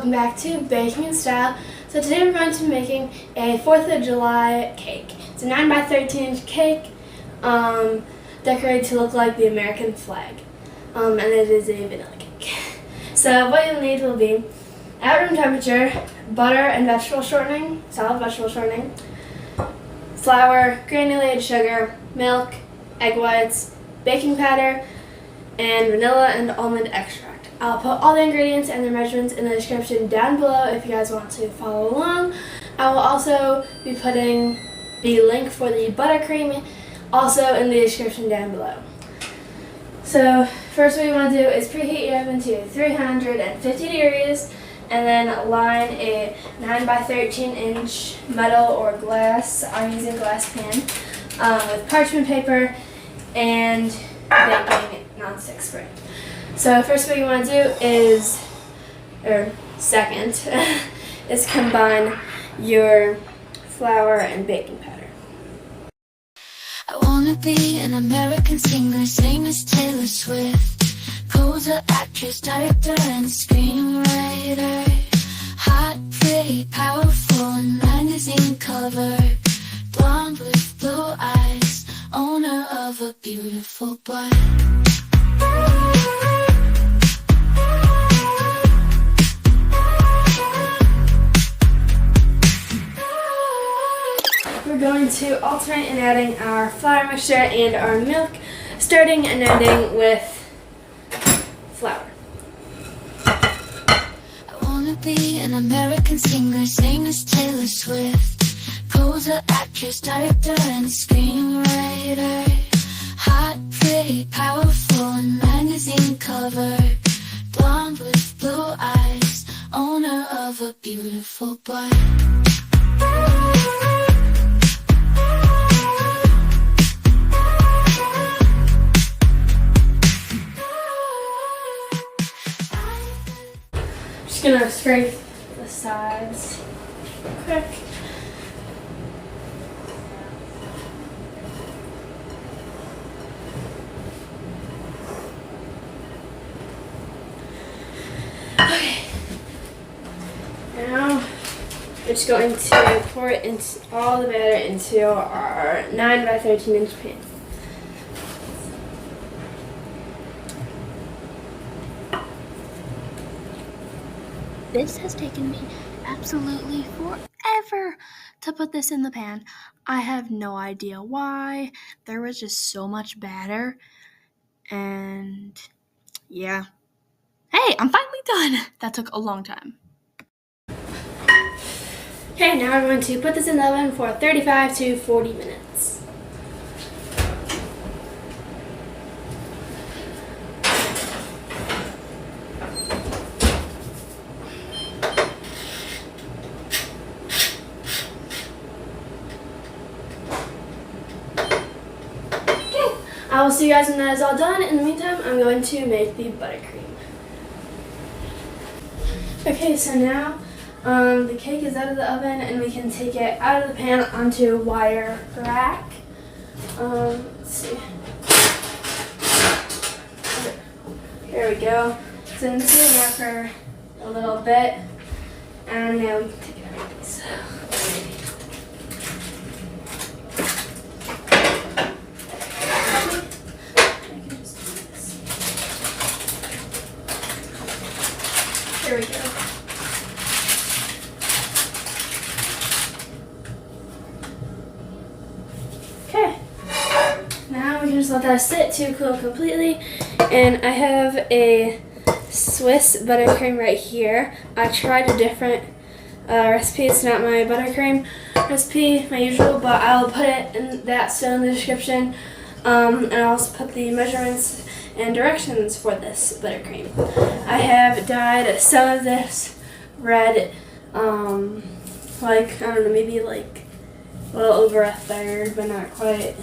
welcome back to Baking in Style. So today we're going to be making a 4th of July cake. It's a 9 by 13 inch cake, decorated to look like the American flag, and it is a vanilla cake. So what you'll need will be at room temperature, butter and vegetable shortening, solid vegetable shortening, flour, granulated sugar, milk, egg whites, baking powder, and vanilla and almond extract. I'll put all the ingredients and their measurements in the description down below if you guys want to follow along. I will also be putting the link for the buttercream also in the description down below. So first what you want to do is preheat your oven to 350 degrees and then line a 9 by 13 inch metal or glass, I'm using glass pan, with parchment paper and baking nonstick spray. So first what you want to do is, is combine your flour and baking powder. I wanna be an American singer, same as Taylor Swift. Poser, actress, director, and screenwriter. Hot, pretty, powerful, and magazine cover. Blonde with blue eyes, owner of a beautiful butt. We're going to alternate in adding our flour mixture and our milk, starting and ending with flour. I wanna be an American singer, same as Taylor Swift. Poser, actress, director, and screenwriter. Hot, pretty, powerful, and magazine cover. Blonde with blue eyes, owner of a beautiful butt. Just gonna scrape the sides quick. Okay. Now we're just going to pour it into all the batter into our 9 by 13 inch pan. This has taken me absolutely forever to put this in the pan. I have no idea why. There was just so much batter. And yeah. Hey, I'm finally done. That took a long time. Okay, now we're going to put this in the oven for 35 to 40 minutes. I will see you guys when that is all done. In the meantime, I'm going to make the buttercream. Okay, so now the cake is out of the oven and we can take it out of the pan onto a wire rack. Let's see. There we go. So it's been sitting there for a little bit and now we can take it out. So. There we go. Okay. Now we can just let that sit to cool completely. And I have a Swiss buttercream right here. I tried a different recipe. It's not my buttercream recipe, my usual, but I'll put it in that still in the description. And I'll also put the measurements and directions for this buttercream. I have dyed some of this red, like, I don't know, maybe like a little over a third, but not quite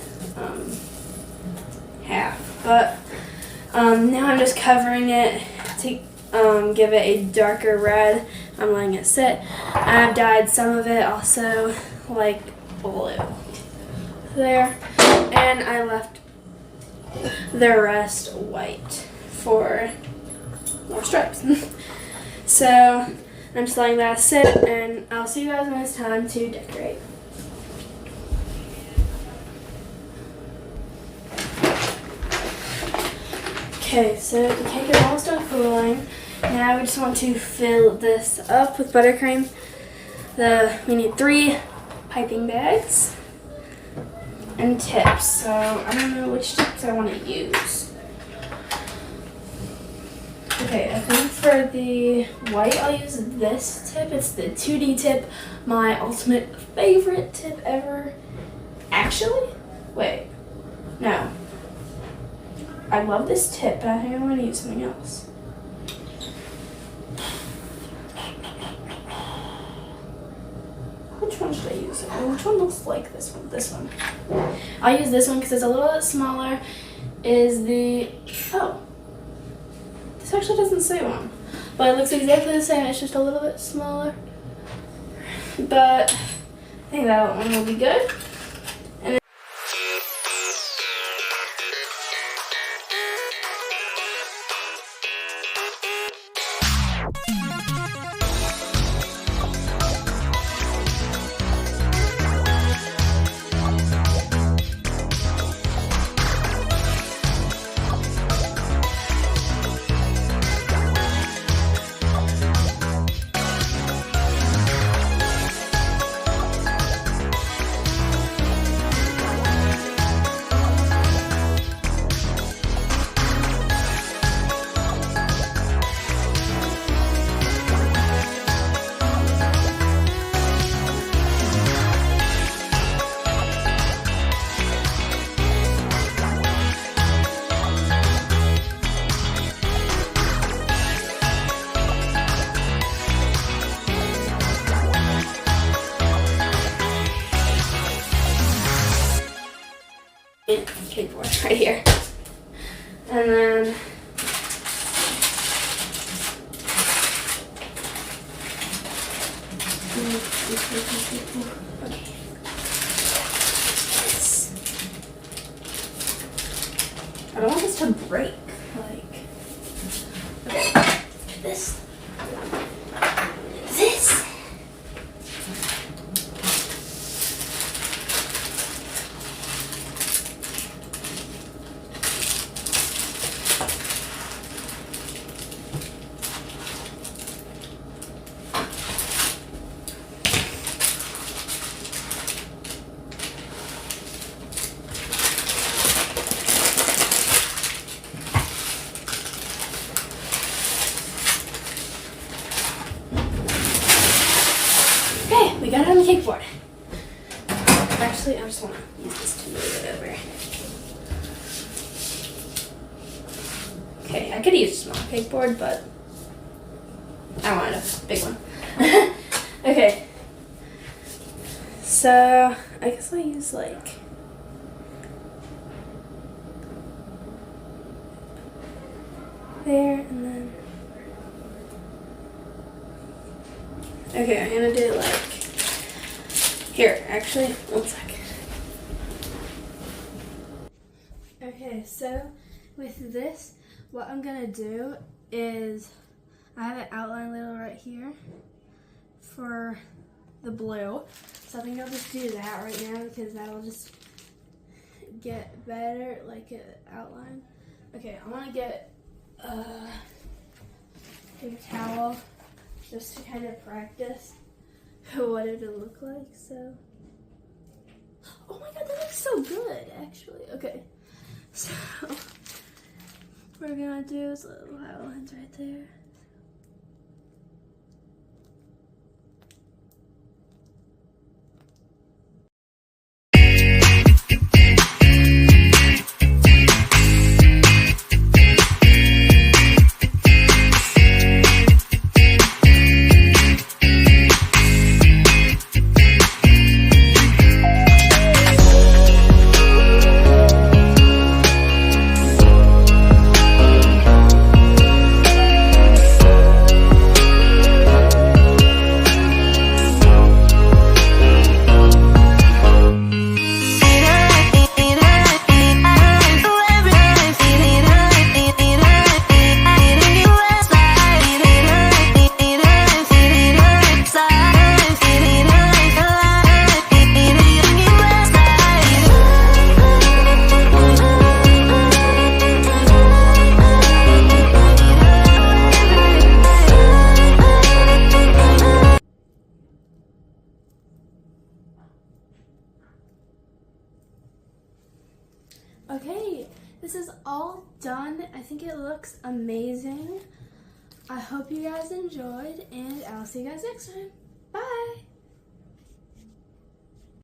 half. But now I'm just covering it to give it a darker red. I'm letting it sit. I've dyed some of it also like blue there, and I left the rest white for more stripes. So I'm just letting that sit, and I'll see you guys when it's time to decorate. Okay, so the cake is almost done cooling. Now we just want to fill this up with buttercream. We need 3 piping bags and tips. So I don't know which tips I want to use. Okay, I think for the white I'll use this tip. It's the 2D tip, my ultimate favorite tip ever. Actually, wait, no. I love this tip, but I think I'm going to use something else. Which one should I use? Which one looks like this one? This one. I'll use this one because it's a little bit smaller. Oh. This actually doesn't say one. But it looks exactly the same. It's just a little bit smaller. But I think that one will be good. Cake board right here. And then okay. I don't want this to break. Okay. This. We got it on the cake board. Actually, I just want to use this to move it over. Okay, I could use a small cake board, but I wanted a big one. Okay. So, I guess I'll use like there and then. Okay, I'm gonna do like here, actually, one second. Okay, so with this, what I'm gonna do is I have an outline little right here for the blue. So I think I'll just do that right now because that'll just get better, like an outline. Okay, I wanna get a paper towel just to kind of practice what it would look like, so. Oh my god, that looks so good, actually. Okay, so what we're gonna do is little outlines right there. is all done. I think it looks amazing. I hope you guys enjoyed, and I'll see you guys next time.